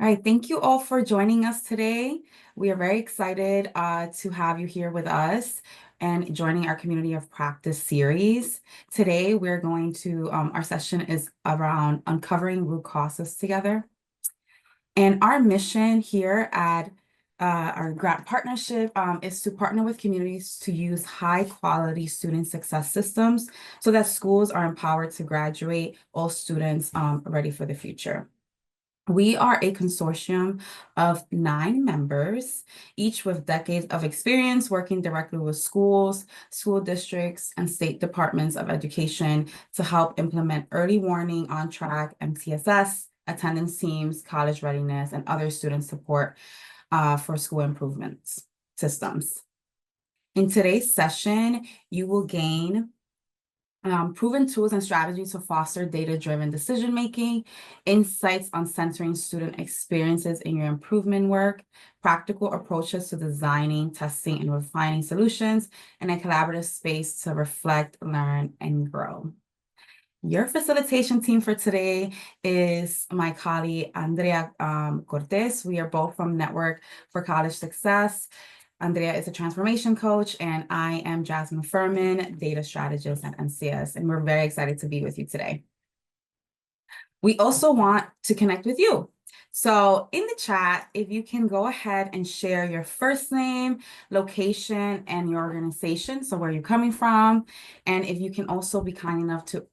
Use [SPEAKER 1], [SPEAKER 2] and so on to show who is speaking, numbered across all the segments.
[SPEAKER 1] All right, thank you all for joining us today. We are very excited to have you here with us and joining our Community of Practice series. Today, we're going to, our session is around uncovering root causes together. And our mission here at our GRAD Partnership is to partner with communities to use high-quality student success systems so that schools are empowered to graduate all students ready for the future. We are a consortium of 9 members, each with decades of experience working directly with schools, school districts, and state departments of education to help implement early warning, on-track, MTSS, attendance teams, college readiness, and other student support for school improvements systems. In today's session, you will gain proven tools and strategies to foster data-driven decision-making, insights on centering student experiences in your improvement work, practical approaches to designing, testing, and refining solutions, and a collaborative space to reflect, learn, and grow. Your facilitation team for today is my colleague, Andrea Cortez. We are both from Network for College Success. Andrea is a transformation coach, and I am Jasmine Furman, data strategist at NCS, and we're very excited to be with you today. We also want to connect with you. So in the chat, if you can go ahead and share your first name, location, and your organization, so where you're coming from, and if you can also be kind enough to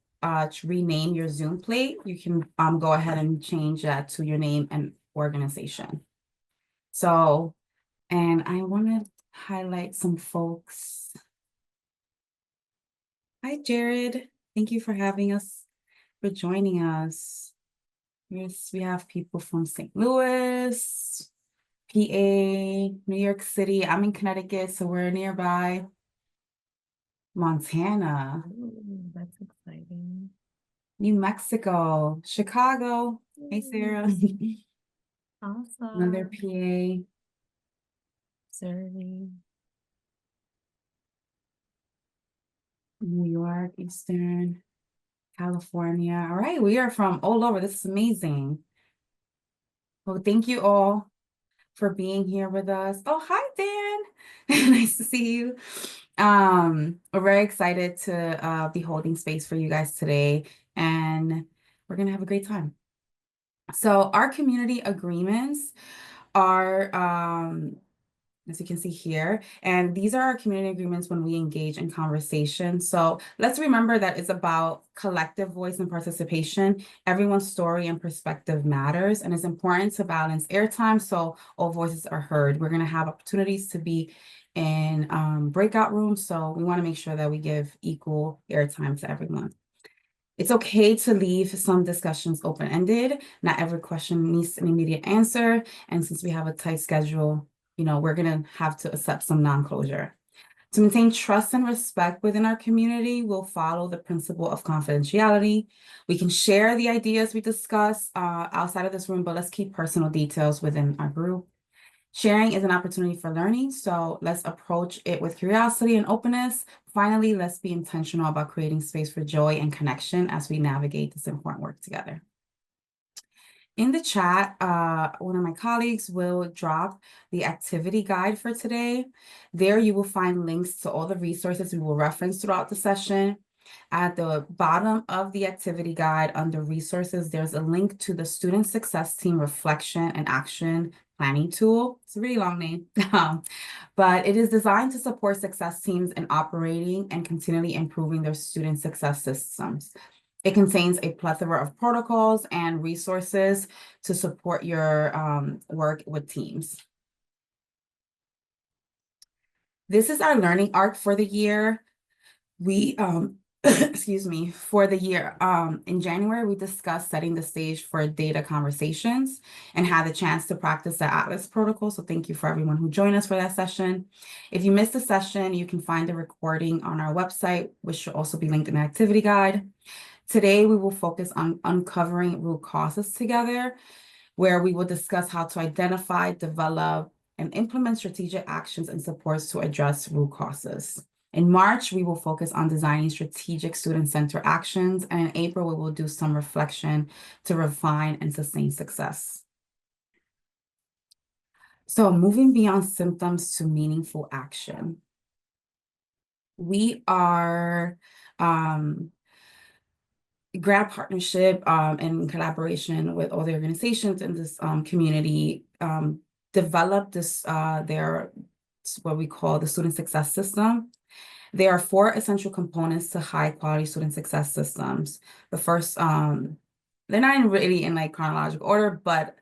[SPEAKER 1] rename your Zoom plate, you can go ahead and change that to your name and organization. So, and I want to highlight some folks. Hi, Jared. Thank you for having us, for joining us. Yes, we have people from St. Louis, PA, New York City. I'm in Connecticut, so we're nearby. Montana.
[SPEAKER 2] Ooh, that's exciting.
[SPEAKER 1] New Mexico, Chicago. Hey, Sarah.
[SPEAKER 2] Awesome.
[SPEAKER 1] Another PA.
[SPEAKER 2] Serving.
[SPEAKER 1] New York, Eastern, California. All right, we are from all over. This is amazing. Well, thank you all for being here with us. Oh, hi, Dan. Nice to see you. We're very excited to be holding space for you guys today, and we're gonna have a great time. So our community agreements are as you can see here. And these are our community agreements when we engage in conversation. So let's remember that it's about collective voice and participation. Everyone's story and perspective matters, and it's important to balance airtime so all voices are heard. We're going to have opportunities to be in breakout rooms, so we want to make sure that we give equal airtime to everyone. It's okay to leave some discussions open-ended. Not every question needs an immediate answer. And since we have a tight schedule, we're going to have to accept some non-closure. To maintain trust and respect within our community, we'll follow the principle of confidentiality. We can share the ideas we discuss outside of this room, but let's keep personal details within our group. Sharing is an opportunity for learning, so let's approach it with curiosity and openness. Finally, let's be intentional about creating space for joy and connection as we navigate this important work together. In the chat, one of my colleagues will drop the activity guide for today. There you will find links to all the resources we will reference throughout the session. At the bottom of the activity guide under resources, there's a link to the Student Success Team Reflection and Action Planning Tool. It's a really long name, but it is designed to support success teams in operating and continually improving their student success systems. It contains a plethora of protocols and resources to support your work with teams. This is our learning arc for the year. We, excuse me, for the year. In January, we discussed setting the stage for data conversations and had the chance to practice the Atlas protocol. So thank you for everyone who joined us for that session. If you missed the session, you can find the recording on our website, which should also be linked in the activity guide. Today, we will focus on uncovering root causes together, where we will discuss how to identify, develop, and implement strategic actions and supports to address root causes. In March, we will focus on designing strategic student-centered actions, and in April, we will do some reflection to refine and sustain success. So moving beyond symptoms to meaningful action. We are GRAD Partnership in collaboration with all the organizations in this community developed this what we call the student success system. There are four essential components to high quality student success systems. The first, they're not really in like chronological order, but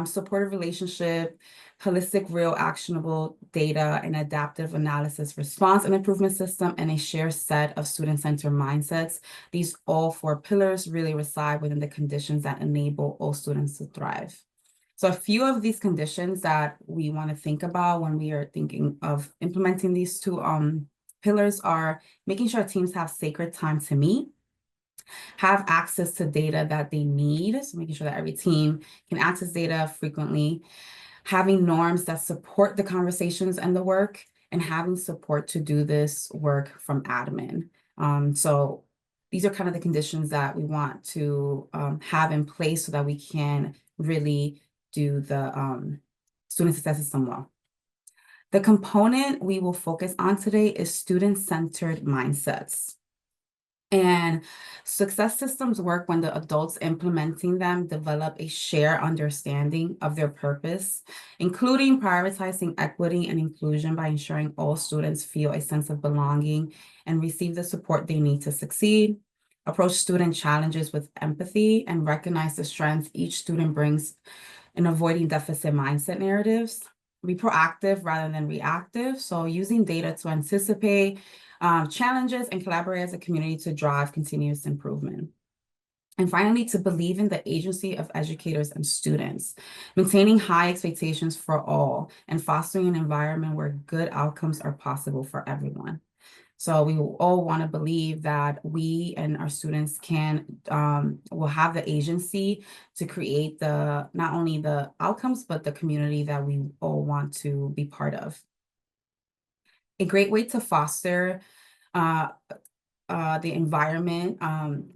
[SPEAKER 1] supportive relationship, holistic, real, actionable data, and adaptive analysis response and improvement system, and a shared set of student-centered mindsets. These all four pillars really reside within the conditions that enable all students to thrive. So a few of these conditions that we want to think about when we are thinking of implementing these two pillars are making sure teams have sacred time to meet, have access to data that they need, so making sure that every team can access data frequently, having norms that support the conversations and the work, and having support to do this work from admin. So these are kind of the conditions that we want to have in place so that we can really do the student success system well. The component we will focus on today is student-centered mindsets. And success systems work when the adults implementing them develop a shared understanding of their purpose, including prioritizing equity and inclusion by ensuring all students feel a sense of belonging and receive the support they need to succeed, approach student challenges with empathy, and recognize the strength each student brings in avoiding deficit mindset narratives. Be proactive rather than reactive. So using data to anticipate challenges and collaborate as a community to drive continuous improvement. And finally, to believe in the agency of educators and students, maintaining high expectations for all and fostering an environment where good outcomes are possible for everyone. So we all want to believe that we and our students will have the agency to create not only the outcomes, but the community that we all want to be part of. A great way to foster the environment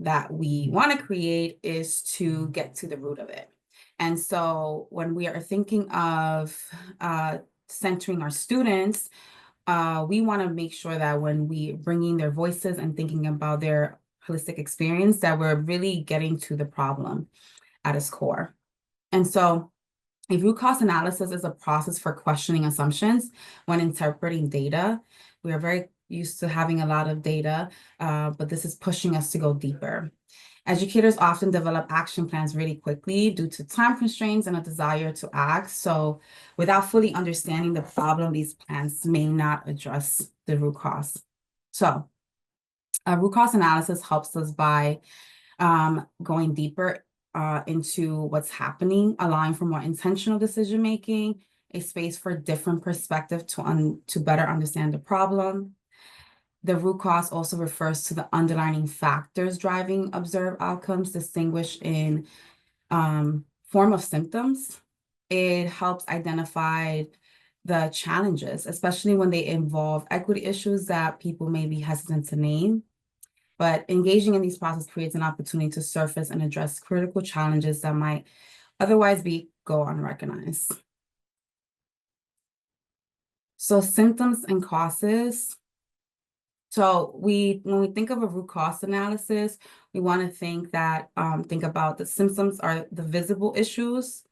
[SPEAKER 1] that we want to create is to get to the root of it. And so when we are thinking of centering our students, we want to make sure that when we bringing their voices and thinking about their holistic experience, that we're really getting to the problem at its core. And so a root cause analysis is a process for questioning assumptions when interpreting data. We are very used to having a lot of data, but this is pushing us to go deeper. Educators often develop action plans really quickly due to time constraints and a desire to act. So without fully understanding the problem, these plans may not address the root cause. So a root cause analysis helps us by going deeper into what's happening, allowing for more intentional decision-making, a space for different perspective to better understand the problem. The root cause also refers to the underlying factors driving observed outcomes, distinguished in form of symptoms. It helps identify the challenges, especially when they involve equity issues that people may be hesitant to name. But engaging in these processes creates an opportunity to surface and address critical challenges that might otherwise go unrecognized. So symptoms and causes. So when we think of a root cause analysis, we want to think about the symptoms are the visible issues,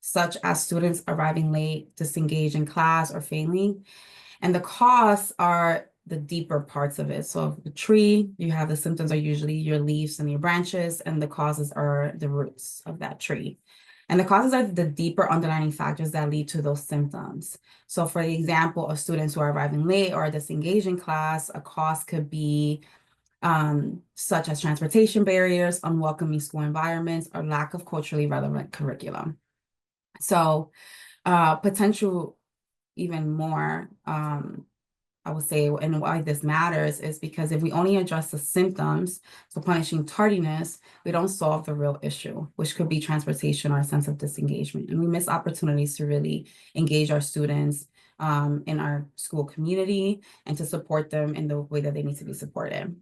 [SPEAKER 1] such as students arriving late, disengaged in class, or failing. And the cause are the deeper parts of it. So the tree, you have the symptoms are usually your leaves and your branches, and the causes are the roots of that tree. And the causes are the deeper underlying factors that lead to those symptoms. So for the example of students who are arriving late or disengaged in class, a cause could be such as transportation barriers, unwelcoming school environments, or lack of culturally relevant curriculum. So potential even more I would say, and why this matters is because if we only address the symptoms, so punishing tardiness, we don't solve the real issue, which could be transportation or a sense of disengagement. And we miss opportunities to really engage our students in our school community and to support them in the way that they need to be supported.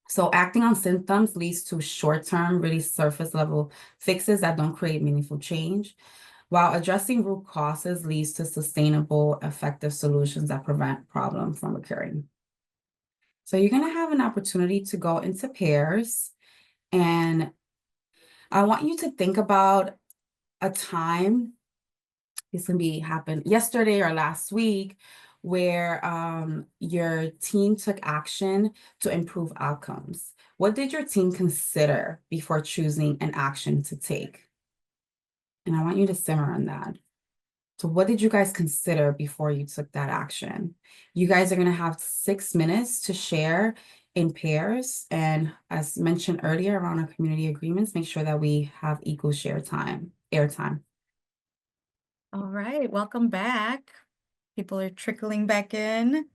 [SPEAKER 1] So acting on symptoms leads to short-term, really surface level fixes that don't create meaningful change. while addressing root causes leads to sustainable, effective solutions that prevent problems from occurring. So you're going to have an opportunity to go into pairs, and I want you to think about a time, this can be happened yesterday or last week, where your team took action to improve outcomes. What did your team consider before choosing an action to take? And I want you to simmer on that. So what did you guys consider before you took that action? You guys are going to have 6 minutes to share in pairs. And as mentioned earlier around our community agreements, make sure that we have equal airtime.
[SPEAKER 2] All right, welcome back. People are trickling back in.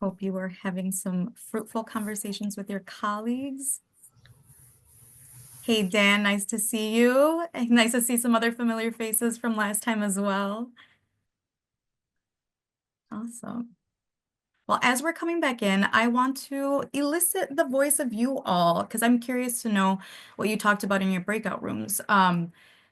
[SPEAKER 2] Hope you are having some fruitful conversations with your colleagues. Hey, Dan, nice to see you. Nice to see some other familiar faces from last time as well. Awesome. Well, as we're coming back in, I want to elicit the voice of you all because I'm curious to know what you talked about in your breakout rooms.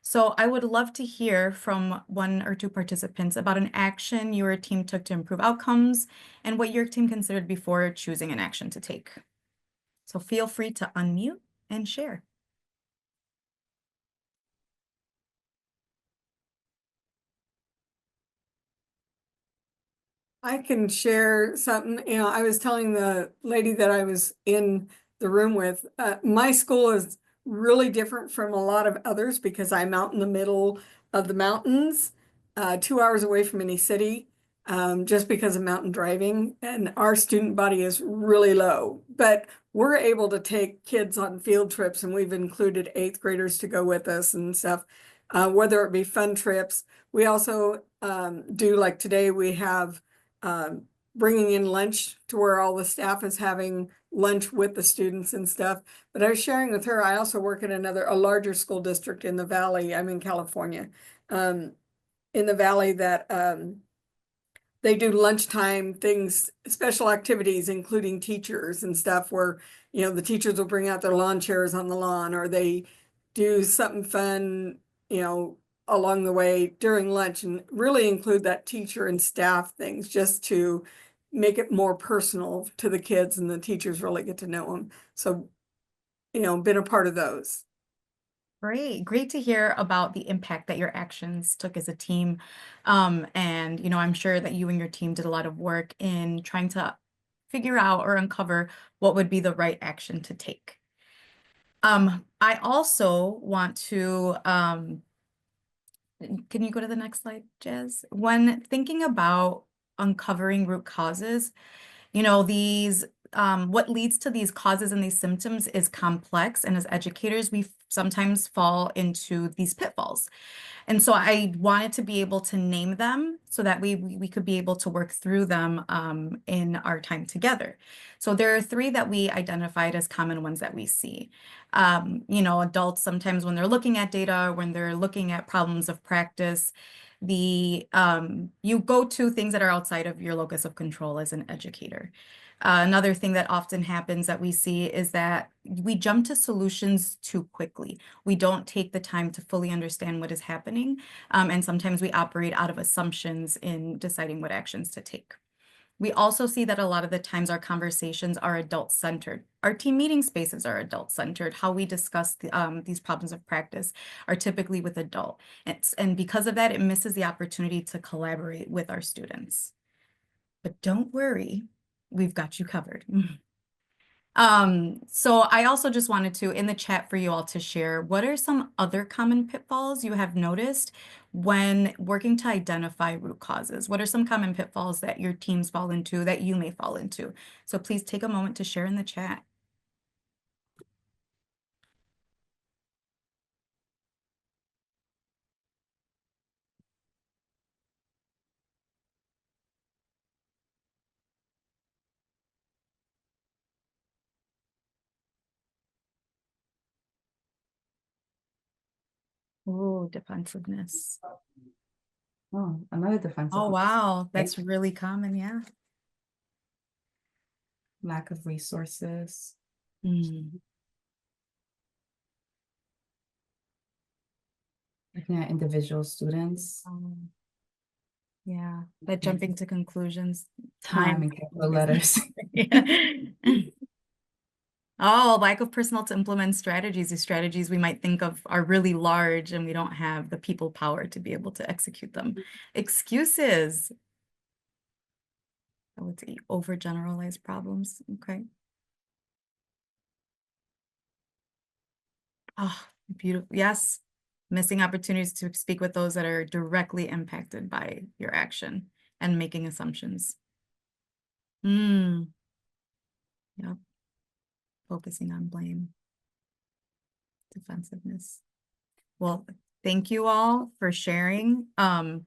[SPEAKER 2] So I would love to hear from 1 or 2 participants about an action your team took to improve outcomes and what your team considered before choosing an action to take. So feel free to unmute and share.
[SPEAKER 3] I can share something. I was telling the lady that I was in the room with, my school is really different from a lot of others because I'm out in the middle of the mountains, 2 hours away from any city, just because of mountain driving. And our student body is really low, but we're able to take kids on field trips, and we've included 8th graders to go with us and stuff, whether it be fun trips. We also do, like today, we have bringing in lunch to where all the staff is having lunch with the students and stuff. But I was sharing with her, I also work in a larger school district in the Valley. I'm in California, in the Valley, that they do lunchtime things, special activities, including teachers and stuff, where, the teachers will bring out their lawn chairs on the lawn, or they do something fun, along the way during lunch, and really include that teacher and staff things just to make it more personal to the kids, and the teachers really get to know them. So, been a part of those.
[SPEAKER 2] Great to hear about the impact that your actions took as a team. And I'm sure that you and your team did a lot of work in trying to figure out or uncover what would be the right action to take. I also want to, can you go to the next slide, Jez? When thinking about uncovering root causes, what leads to these causes and these symptoms is complex. And as educators, we sometimes fall into these pitfalls. And so I wanted to be able to name them so that we could be able to work through them in our time together. So there are 3 that we identified as common ones that we see. Adults, sometimes when they're looking at data, when they're looking at problems of practice, you go to things that are outside of your locus of control as an educator. Another thing that often happens that we see is that we jump to solutions too quickly. We don't take the time to fully understand what is happening, and sometimes we operate out of assumptions in deciding what actions to take. We also see that a lot of the times our conversations are adult-centered. Our team meeting spaces are adult-centered. How we discuss these problems of practice are typically with adult. And because of that, it misses the opportunity to collaborate with our students. But don't worry, we've got you covered. So I also just wanted to, in the chat, for you all to share, what are some other common pitfalls you have noticed when working to identify root causes? What are some common pitfalls that your teams fall into, that you may fall into? So please take a moment to share in the chat. Oh, defensiveness.
[SPEAKER 1] Oh, another defensive.
[SPEAKER 2] Oh, wow. That's
[SPEAKER 1] Okay.
[SPEAKER 2] really common, yeah.
[SPEAKER 1] Lack of resources.
[SPEAKER 2] Mm.
[SPEAKER 1] Looking at individual students,
[SPEAKER 2] Yeah, that jumping to conclusions,
[SPEAKER 1] time
[SPEAKER 2] time.
[SPEAKER 1] and capital letters.
[SPEAKER 2] Yeah. Oh, lack of personnel to implement strategies. These strategies we might think of are really large and we don't have the people power to be able to execute them. Excuses. I would say overgeneralized problems. Okay. Oh, beautiful. Yes. Missing opportunities to speak with those that are directly impacted by your action and making assumptions. Yep. Focusing on blame, defensiveness. Well, thank you all for sharing. And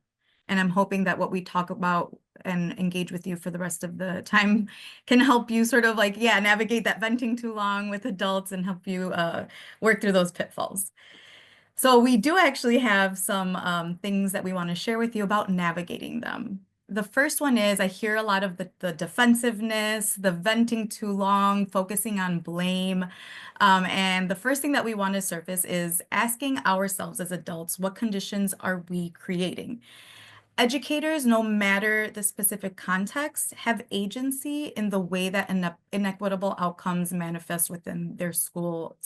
[SPEAKER 2] I'm hoping that what we talk about and engage with you for the rest of the time can help you sort of like, yeah, navigate that venting too long with adults and help you work through those pitfalls. So we do actually have some things that we want to share with you about navigating them. The first one is I hear a lot of the defensiveness, the venting too long, focusing on blame. And the first thing that we want to surface is asking ourselves as adults, what conditions are we creating? Educators, no matter the specific context, have agency in the way that inequitable outcomes manifest within their school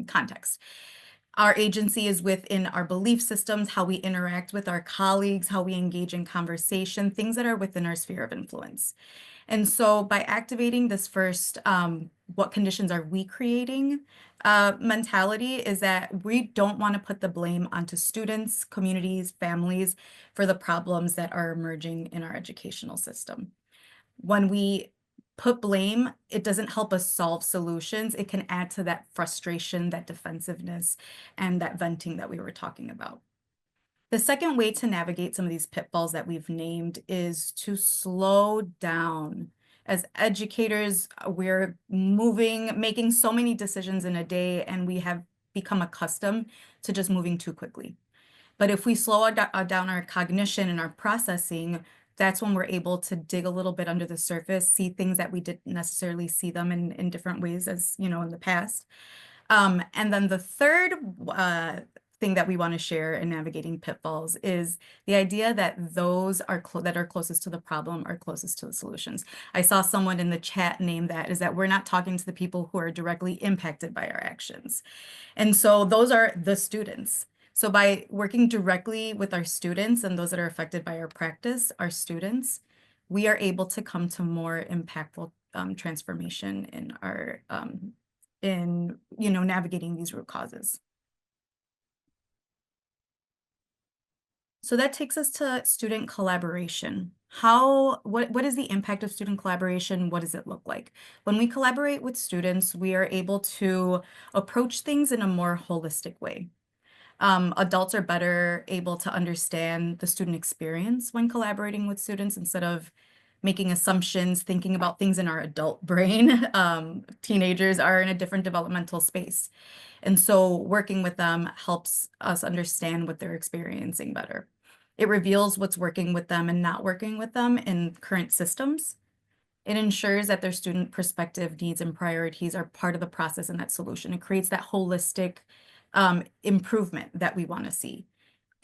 [SPEAKER 2] context. Our agency is within our belief systems, how we interact with our colleagues, how we engage in conversation, things that are within our sphere of influence. And so by activating this first, what conditions are we creating mentality is that we don't want to put the blame onto students, communities, families for the problems that are emerging in our educational system. When we put blame, it doesn't help us solve solutions. It can add to that frustration, that defensiveness, and that venting that we were talking about. The second way to navigate some of these pitfalls that we've named is to slow down. As educators, we're making so many decisions in a day, and we have become accustomed to just moving too quickly. But if we slow down our cognition and our processing, that's when we're able to dig a little bit under the surface, see things that we didn't necessarily see them in different ways as, you know, in the past. And then the third thing that we want to share in navigating pitfalls is the idea that those that are closest to the problem are closest to the solutions. I saw someone in the chat name that is that we're not talking to the people who are directly impacted by our actions. And so those are the students. So by working directly with our students and those that are affected by our practice, our students, we are able to come to more impactful transformation in our navigating these root causes. So that takes us to student collaboration. What is the impact of student collaboration? What does it look like? When we collaborate with students, we are able to approach things in a more holistic way. Adults are better able to understand the student experience when collaborating with students instead of making assumptions, thinking about things in our adult brain. Teenagers are in a different developmental space. And so working with them helps us understand what they're experiencing better. It reveals what's working with them and not working with them in current systems. It ensures that their student perspective, needs, and priorities are part of the process and that solution. It creates that holistic improvement that we want to see.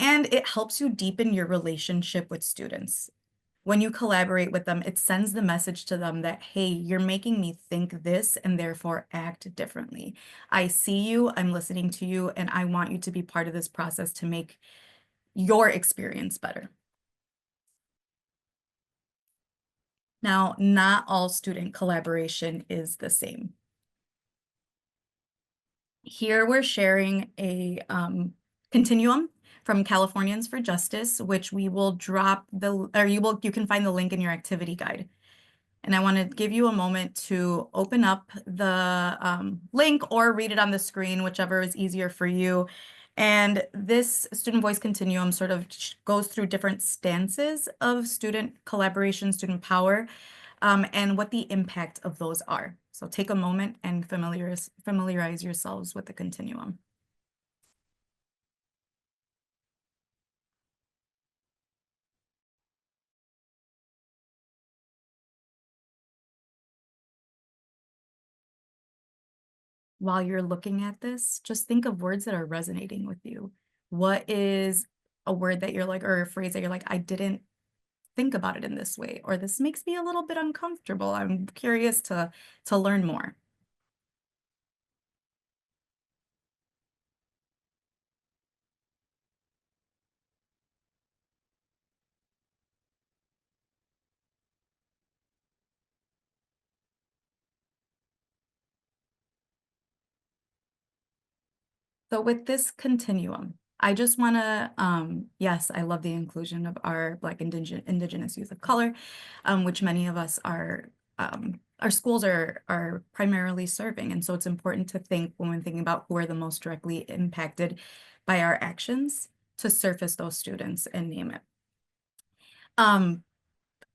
[SPEAKER 2] And it helps you deepen your relationship with students. When you collaborate with them, it sends the message to them that, hey, you're making me think this and therefore act differently. I see you, I'm listening to you, and I want you to be part of this process to make your experience better. Now, not all student collaboration is the same. Here we're sharing a continuum from Californians for Justice, which we will drop you can find the link in your activity guide. And I want to give you a moment to open up the link or read it on the screen, whichever is easier for you. And this student voice continuum sort of goes through different stances of student collaboration, student power, and what the impact of those are. So take a moment and familiarize yourselves with the continuum. while you're looking at this, just think of words that are resonating with you. What is a word that you're like, or a phrase that you're like, I didn't think about it in this way, or this makes me a little bit uncomfortable. I'm curious to learn more. So with this continuum, I just want to, yes, I love the inclusion of our Black Indigenous youth of color, which many of us are, our schools are primarily serving. And so it's important to think when we're thinking about who are the most directly impacted by our actions to surface those students and name it. And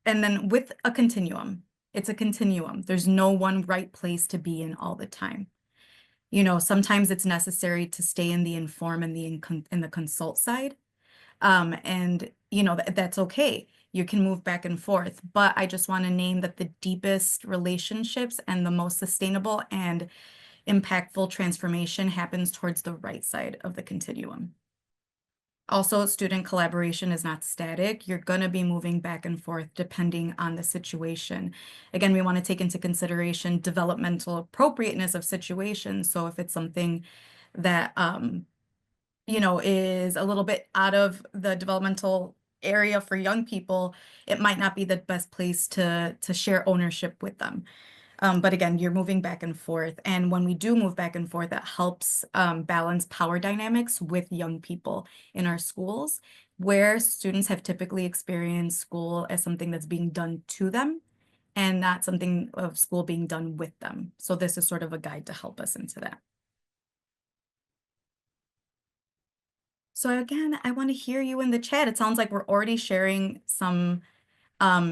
[SPEAKER 2] then with a continuum, it's a continuum. There's no one right place to be in all the time. You know, sometimes it's necessary to stay in the inform and in the consult side. And you know, that's okay. You can move back and forth, but I just want to name that the deepest relationships and the most sustainable and impactful transformation happens towards the right side of the continuum. Also, student collaboration is not static. You're going to be moving back and forth depending on the situation. Again, we want to take into consideration developmental appropriateness of situations. So if it's something that, you know, is a little bit out of the developmental area for young people, it might not be the best place to share ownership with them. But again, you're moving back and forth. And when we do move back and forth, it helps balance power dynamics with young people in our schools, where students have typically experienced school as something that's being done to them and not something of school being done with them. So this is sort of a guide to help us into that. So again, I want to hear you in the chat. It sounds like we're already sharing some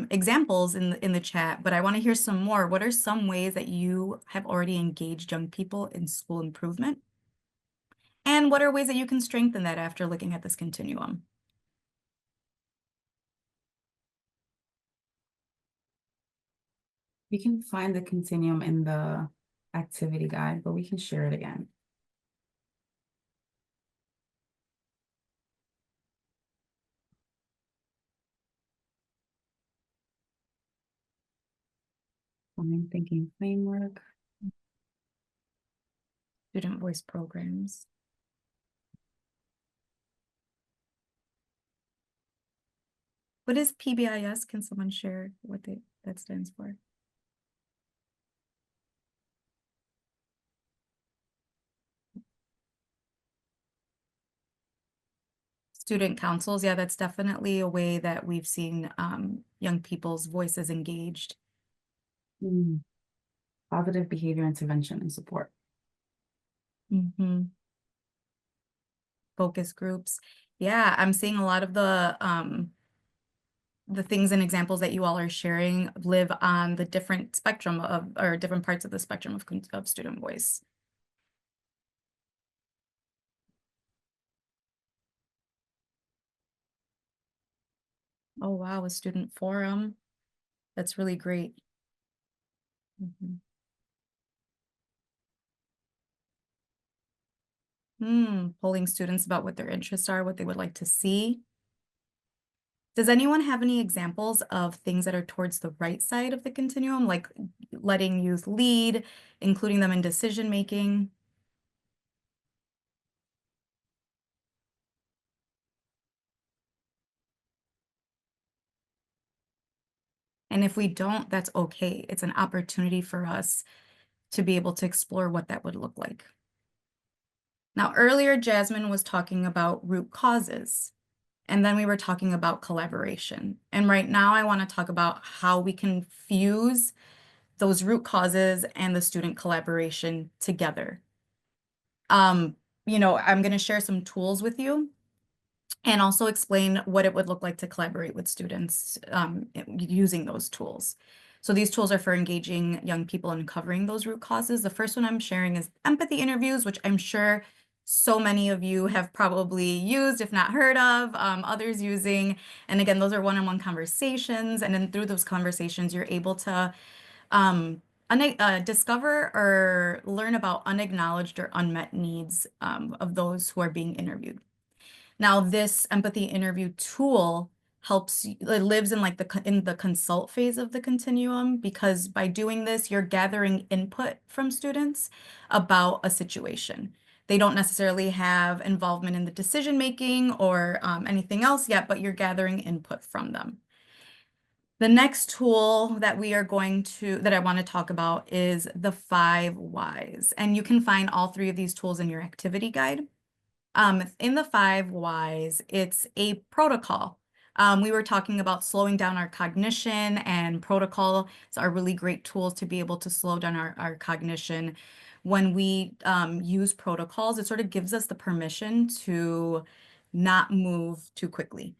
[SPEAKER 2] examples in the chat, but I want to hear some more. What are some ways that you have already engaged young people in school improvement? And what are ways that you can strengthen that after looking at this continuum?
[SPEAKER 1] You can find the continuum in the activity guide, but we can share it again. Design thinking framework.
[SPEAKER 2] Student voice programs. What is PBIS? Can someone share what that stands for? Student councils, yeah, that's definitely a way that we've seen young people's voices engaged.
[SPEAKER 1] Positive behavior intervention and support.
[SPEAKER 2] Focus groups. Yeah, I'm seeing a lot of the things and examples that you all are sharing live on the different spectrum of, or different parts of the spectrum of student voice. Oh, wow, a student forum. That's really great. Polling students about what their interests are, what they would like to see. Does anyone have any examples of things that are towards the right side of the continuum, like letting youth lead, including them in decision making? And if we don't, that's okay. It's an opportunity for us to be able to explore what that would look like. Now, earlier, Jasmine was talking about root causes, and then we were talking about collaboration. And right now, I want to talk about how we can fuse those root causes and the student collaboration together. You know, I'm going to share some tools with you and also explain what it would look like to collaborate with students using those tools. So these tools are for engaging young people and uncovering those root causes. The first one I'm sharing is empathy interviews, which I'm sure so many of you have probably used, if not heard of, others using. And again, those are one-on-one conversations. And then through those conversations, you're able to discover or learn about unacknowledged or unmet needs of those who are being interviewed. Now, this empathy interview tool it lives in like in the consult phase of the continuum, because by doing this, you're gathering input from students about a situation. They don't necessarily have involvement in the decision making or anything else yet, but you're gathering input from them. The next tool that I want to talk about is the 5 whys. And you can find all 3 of these tools in your activity guide. In the 5 whys, it's a protocol. We were talking about slowing down our cognition, and protocols are really great tools to be able to slow down our cognition. When we use protocols, it sort of gives us the permission to not move too quickly.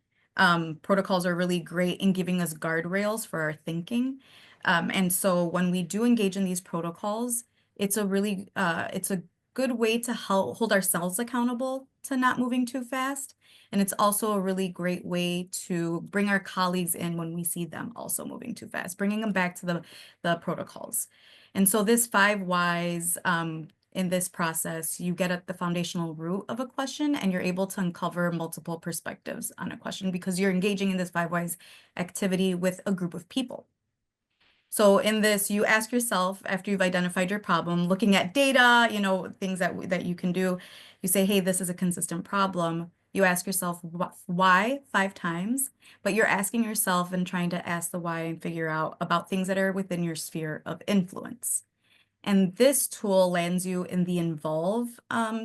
[SPEAKER 2] Protocols are really great in giving us guardrails for our thinking. And so when we do engage in these protocols, it's a good way to hold ourselves accountable to not moving too fast. And it's also a really great way to bring our colleagues in when we see them also moving too fast, bringing them back to the protocols. And so this 5 whys, in this process, you get at the foundational root of a question, and you're able to uncover multiple perspectives on a question because you're engaging in this 5 whys activity with a group of people. So in this, you ask yourself, after you've identified your problem, looking at data, things that you can do, you say, hey, this is a consistent problem. You ask yourself why 5 times, but you're asking yourself and trying to ask the why and figure out about things that are within your sphere of influence. And this tool lands you in the involve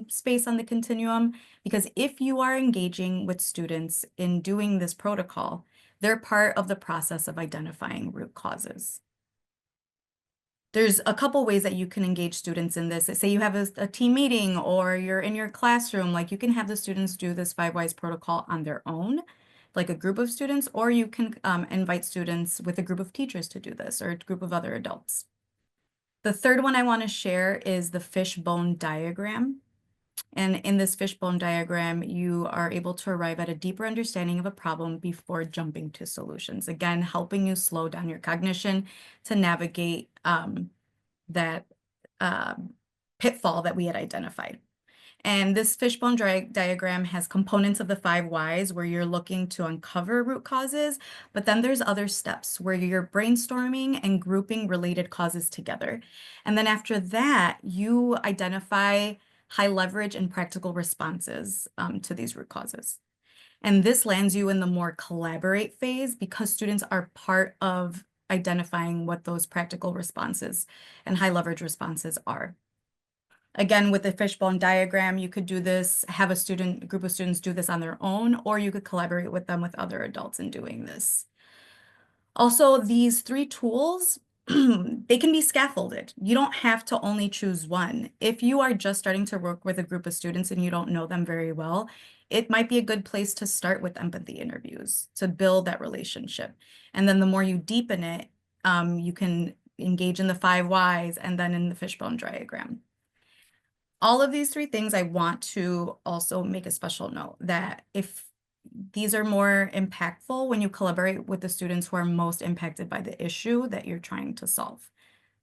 [SPEAKER 2] space on the continuum, because if you are engaging with students in doing this protocol, they're part of the process of identifying root causes. There's a couple ways that you can engage students in this. Say you have a team meeting or you're in your classroom, like you can have the students do this 5 whys protocol on their own, like a group of students, or you can invite students with a group of teachers to do this or a group of other adults. The third one I want to share is the fishbone diagram. And in this fishbone diagram, you are able to arrive at a deeper understanding of a problem before jumping to solutions. Again, helping you slow down your cognition to navigate that pitfall that we had identified. And this fishbone diagram has components of the 5 whys where you're looking to uncover root causes, but then there's other steps where you're brainstorming and grouping related causes together. And then after that, you identify high leverage and practical responses to these root causes. And this lands you in the more collaborate phase because students are part of identifying what those practical responses and high leverage responses are. Again, with the fishbone diagram, you could do this, have a group of students do this on their own, or you could collaborate with them with other adults in doing this. Also, these 3 tools, they can be scaffolded. You don't have to only choose one. If you are just starting to work with a group of students and you don't know them very well, it might be a good place to start with empathy interviews to build that relationship. And then the more you deepen it, you can engage in the 5 whys and then in the fishbone diagram. All of these 3 things, I want to also make a special note that if these are more impactful when you collaborate with the students who are most impacted by the issue that you're trying to solve.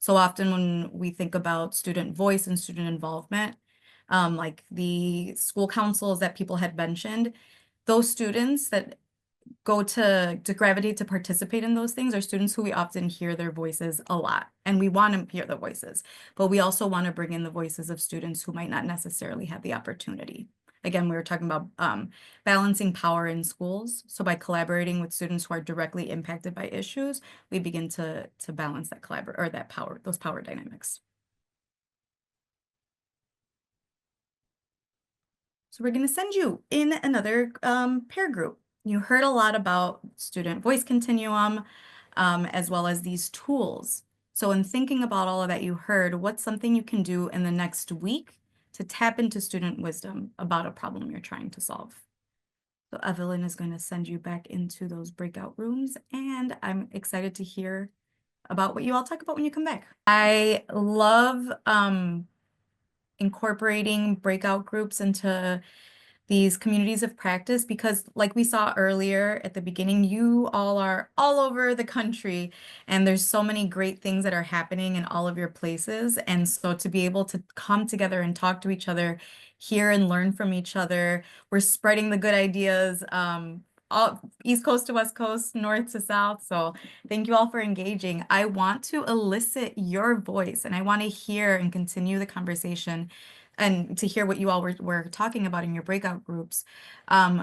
[SPEAKER 2] So often when we think about student voice and student involvement, like the school councils that people had mentioned, those students that go to gravitate to participate in those things are students who we often hear their voices a lot, and we want to hear the voices, but we also want to bring in the voices of students who might not necessarily have the opportunity. Again, we were talking about balancing power in schools. So by collaborating with students who are directly impacted by issues, we begin to balance that those power dynamics. So we're going to send you in another peer group. You heard a lot about student voice continuum, as well as these tools. So in thinking about all of that you heard, what's something you can do in the next week to tap into student wisdom about a problem you're trying to solve? So Evelyn is going to send you back into those breakout rooms, and I'm excited to hear about what you all talk about when you come back. I love incorporating breakout groups into these communities of practice, because like we saw earlier at the beginning, you all are all over the country and there's so many great things that are happening in all of your places. And so to be able to come together and talk to each other, hear and learn from each other, we're spreading the good ideas, all East Coast to West Coast, North to South. So thank you all for engaging. I want to elicit your voice and I want to hear and continue the conversation and to hear what you all were talking about in your breakout groups.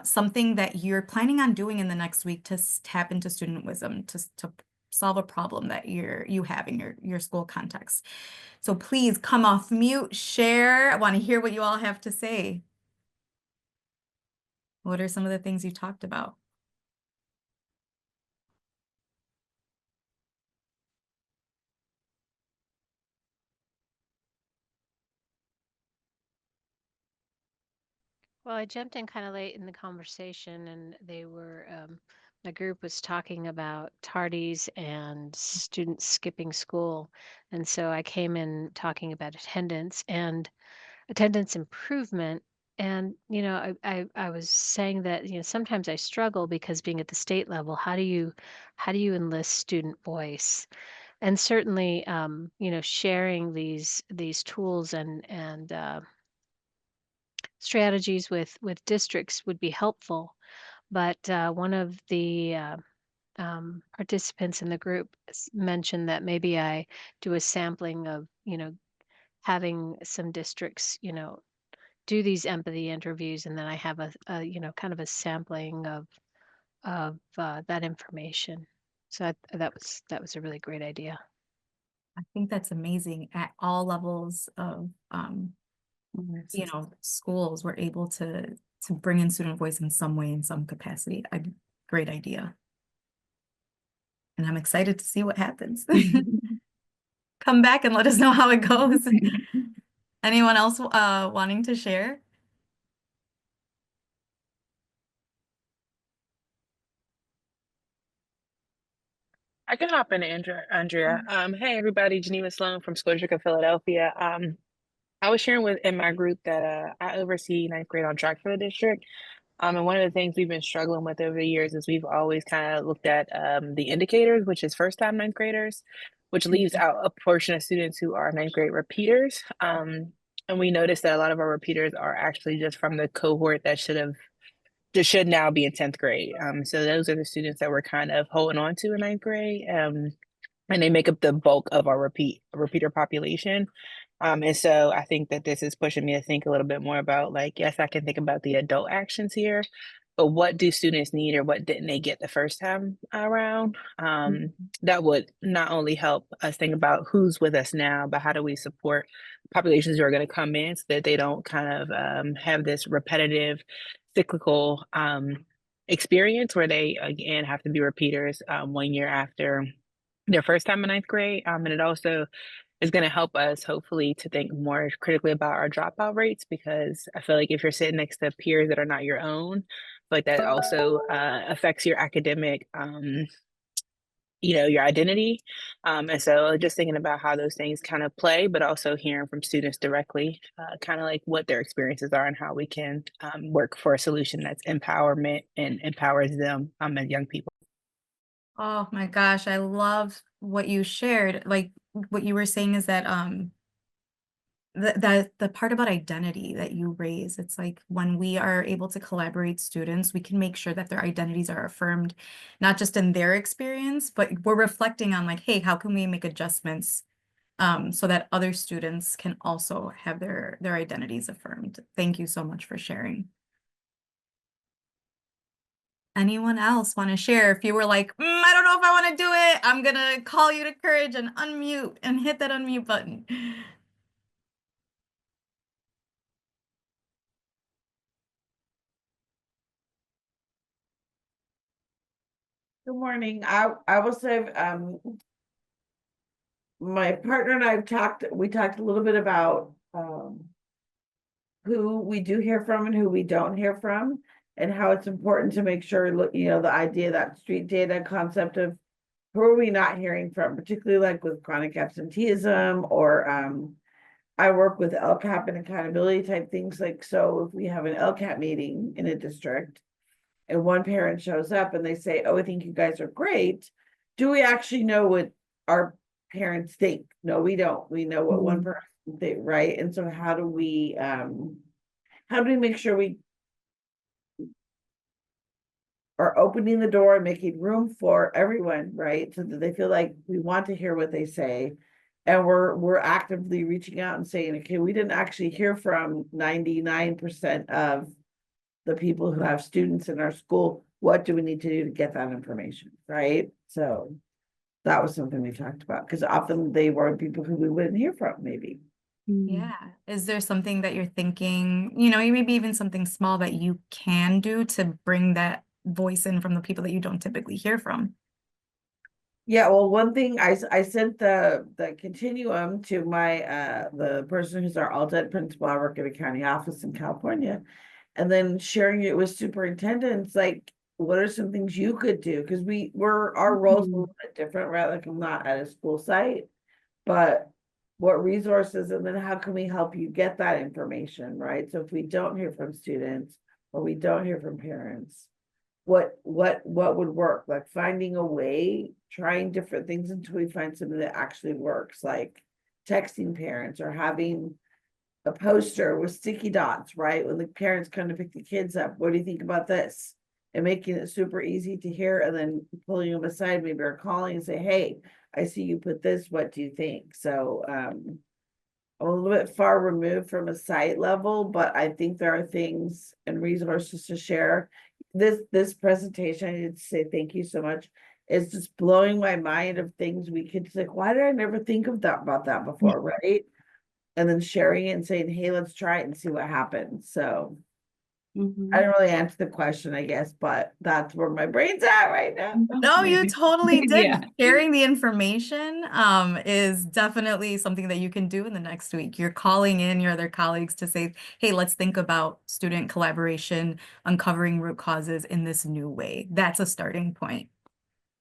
[SPEAKER 2] Something that you're planning on doing in the next week to tap into student wisdom, to solve a problem that you have in your school context. So please come off mute, share. I want to hear what you all have to say. What are some of the things you talked about?
[SPEAKER 4] Well, I jumped in kind of late in the conversation, and my group was talking about tardies and students skipping school. And so I came in talking about attendance and attendance improvement. And, I was saying that, sometimes I struggle because being at the state level, how do you enlist student voice? And certainly, sharing these tools and strategies with districts would be helpful. But one of the participants in the group mentioned that maybe I do a sampling of, having some districts, do these empathy interviews, and then I have kind of a sampling of that information. So that was a really great idea.
[SPEAKER 2] I think that's amazing. At all levels of schools, we're able to bring in student voice in some way, in some capacity. Great idea. And I'm excited to see what happens. Come back and let us know how it goes. Anyone else wanting to share?
[SPEAKER 5] I can hop in, Andrea. Hey everybody, Geneva Sloan from School District of Philadelphia. I was sharing in my group that I oversee ninth grade on track for the district. And one of the things we've been struggling with over the years is we've always kind of looked at the indicators, which is first time ninth graders, which leaves out a portion of students who are ninth grade repeaters. And we noticed that a lot of our repeaters are actually just from the cohort that should now be in 10th grade. So those are the students that we're kind of holding on to in ninth grade. And they make up the bulk of our repeater population. And so I think that this is pushing me to think a little bit more about, like, yes, I can think about the adult actions here, but what do students need or what didn't they get the first time around? That would not only help us think about who's with us now, but how do we support populations who are going to come in so that they don't kind of have this repetitive, cyclical experience where they, again, have to be repeaters 1 year after their first time in ninth grade. And it also is going to help us hopefully to think more critically about our dropout rates, because I feel like if you're sitting next to peers that are not your own, like that also affects your academic, your identity. And so just thinking about how those things kind of play, but also hearing from students directly, kind of like what their experiences are and how we can work for a solution that's empowerment and empowers them as young people.
[SPEAKER 2] Oh my gosh, I love what you shared. Like what you were saying is that the part about identity that you raise, it's like when we are able to collaborate students, we can make sure that their identities are affirmed, not just in their experience, but we're reflecting on like, hey, how can we make adjustments so that other students can also have their identities affirmed. Thank you so much for sharing. Anyone else want to share? If you were like, I don't know if I want to do it, I'm gonna call you to courage and unmute and hit that unmute button.
[SPEAKER 6] Good morning. I will say, my partner and I we talked a little bit about who we do hear from and who we don't hear from, and how it's important to make sure, the idea, that street data concept of who are we not hearing from, particularly like with chronic absenteeism or I work with LCAP and accountability type things, like, so if we have an LCAP meeting in a district and one parent shows up and they say, oh, I think you guys are great, do we actually know what our parents think? No, we don't. We know what one person thinks, right? And so how do we make sure we are opening the door and making room for everyone, right? So that they feel like we want to hear what they say. And we're actively reaching out and saying, okay, we didn't actually hear from 99% of the people who have students in our school. What do we need to do to get that information, right? So that was something we talked about, because often they were people who we wouldn't hear from, maybe.
[SPEAKER 2] Yeah. Is there something that you're thinking, you know, maybe even something small that you can do to bring that voice in from the people that you don't typically hear from?
[SPEAKER 6] Yeah, well, one thing I sent the continuum to my the person who's our alt-ed principal. I work at a county office in California, and then sharing it with superintendents, like, what are some things you could do? Because our roles are a little bit different, right? Like, I'm not at a school site, but what resources, and then how can we help you get that information, right? So if we don't hear from students or we don't hear from parents, what would work? Like, finding a way, trying different things until we find something that actually works, like texting parents or having a poster with sticky dots, right? When the parents come to pick the kids up, what do you think about this? And making it super easy to hear, and then pulling them aside, maybe, or calling and say, hey, I see you put this, what do you think? So I'm a little bit far removed from a site level, but I think there are things and resources to share. This presentation, I need to say thank you so much. It's just blowing my mind of things we could, like, why did I never think of that about that before, right? And then sharing it and saying, hey, let's try it and see what happens. So I don't really answer the question, I guess, but that's where my brain's at right now.
[SPEAKER 2] No, you totally did.
[SPEAKER 1] Yeah.
[SPEAKER 2] Sharing the information is definitely something that you can do in the next week. You're calling in your other colleagues to say, hey, let's think about student collaboration, uncovering root causes in this new way. That's a starting point.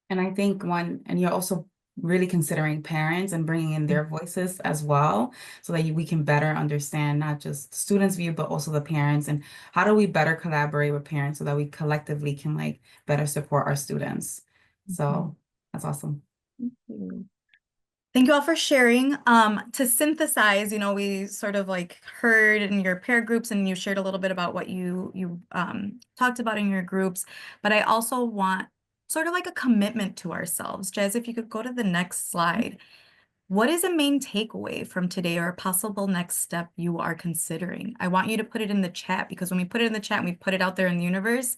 [SPEAKER 1] And I think and you're also really considering parents and bringing in their voices as well, so that we can better understand not just the students' view, but also the parents, and how do we better collaborate with parents so that we collectively can, like, better support our students. So that's awesome.
[SPEAKER 2] Thank you all for sharing. To synthesize, you know, we sort of like heard in your peer groups, and you shared a little bit about what you talked about in your groups, but I also want sort of like a commitment to ourselves. Jazz, if you could go to the next slide. What is a main takeaway from today, or a possible next step you are considering? I want you to put it in the chat, because when we put it in the chat and we put it out there in the universe,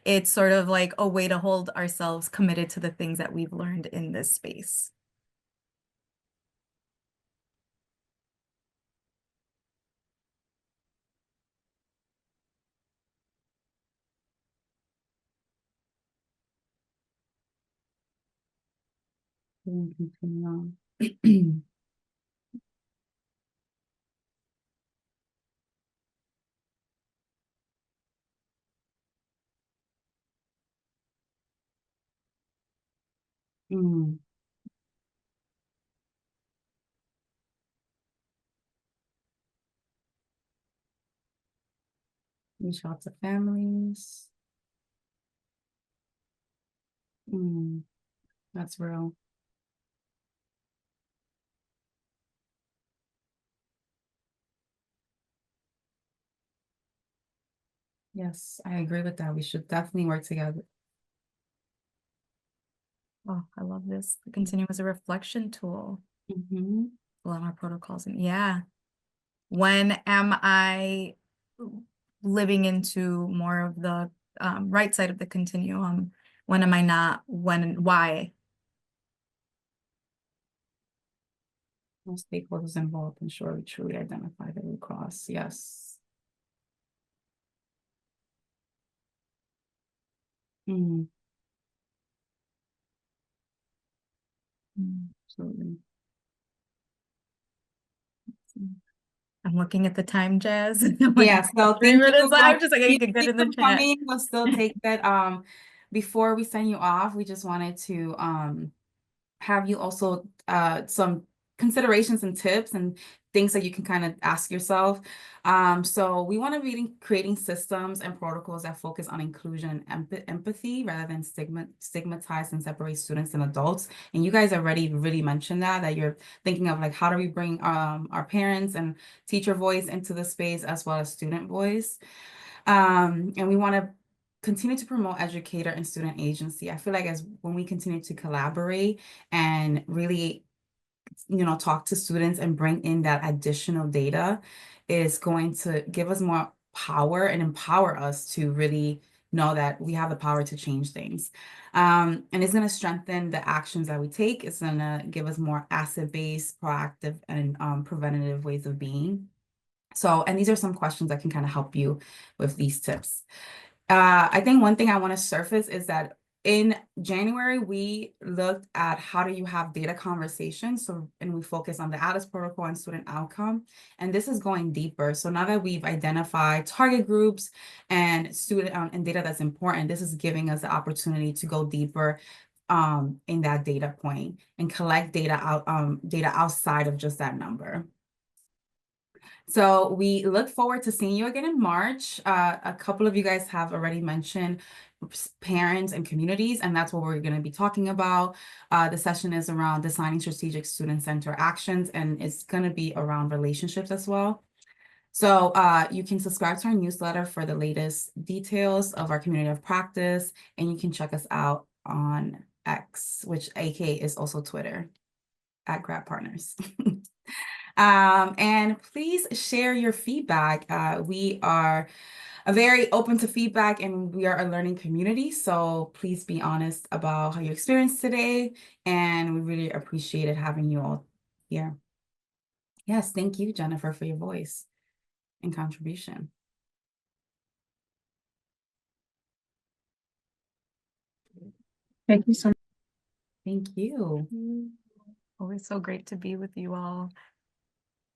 [SPEAKER 2] it's sort of like a way to hold ourselves committed to the things that we've learned in this space.
[SPEAKER 1] Mm. Reach out to families. That's real. Yes, I agree with that. We should definitely work together.
[SPEAKER 2] Oh, I love this. The continuum as a reflection tool. Allow our protocols. And yeah. When am I living into more of the right side of the continuum? When am I not? When and why?
[SPEAKER 1] All stakeholders involved, ensure we truly identify the root cause. Yes. Absolutely.
[SPEAKER 2] I'm looking at the time, Jazz.
[SPEAKER 1] Yeah, so
[SPEAKER 2] 3
[SPEAKER 1] thank
[SPEAKER 2] minutes
[SPEAKER 1] you.
[SPEAKER 2] left. I'm just like, I
[SPEAKER 1] You
[SPEAKER 2] can get
[SPEAKER 1] keep
[SPEAKER 2] in the
[SPEAKER 1] them
[SPEAKER 2] chat.
[SPEAKER 1] coming. We'll still take that. Before we send you off, we just wanted to have you also some considerations and tips and things that you can kind of ask yourself. So we want to be creating systems and protocols that focus on inclusion and empathy rather than stigmatize and separate students and adults. And you guys already really mentioned that you're thinking of like, how do we bring our parents and teacher voice into the space as well as student voice. And we want to continue to promote educator and student agency. I feel like as when we continue to collaborate and really, talk to students and bring in that additional data, is going to give us more power and empower us to really know that we have the power to change things. And it's going to strengthen the actions that we take. It's going to give us more asset-based, proactive, and preventative ways of being. So, and these are some questions that can kind of help you with these tips. I think one thing I want to surface is that in January, we looked at how do you have data conversations. So, and we focus on the ALICE protocol and student outcome. And this is going deeper. So now that we've identified target groups and student and data that's important, this is giving us the opportunity to go deeper in that data point and collect data outside of just that number. So we look forward to seeing you again in March. A couple of you guys have already mentioned parents and communities, and that's what we're going to be talking about. The session is around designing strategic student-centered actions, and it's going to be around relationships as well. So you can subscribe to our newsletter for the latest details of our community of practice, and you can check us out on X, which AK is also Twitter, at GRAD Partners. And please share your feedback. We are very open to feedback, and we are a learning community. So please be honest about how you experienced today. And we really appreciated having you all here. Yes, thank you, Jennifer, for your voice and contribution.
[SPEAKER 5] Thank you so much.
[SPEAKER 1] Thank you.
[SPEAKER 2] Always so great to be with you all.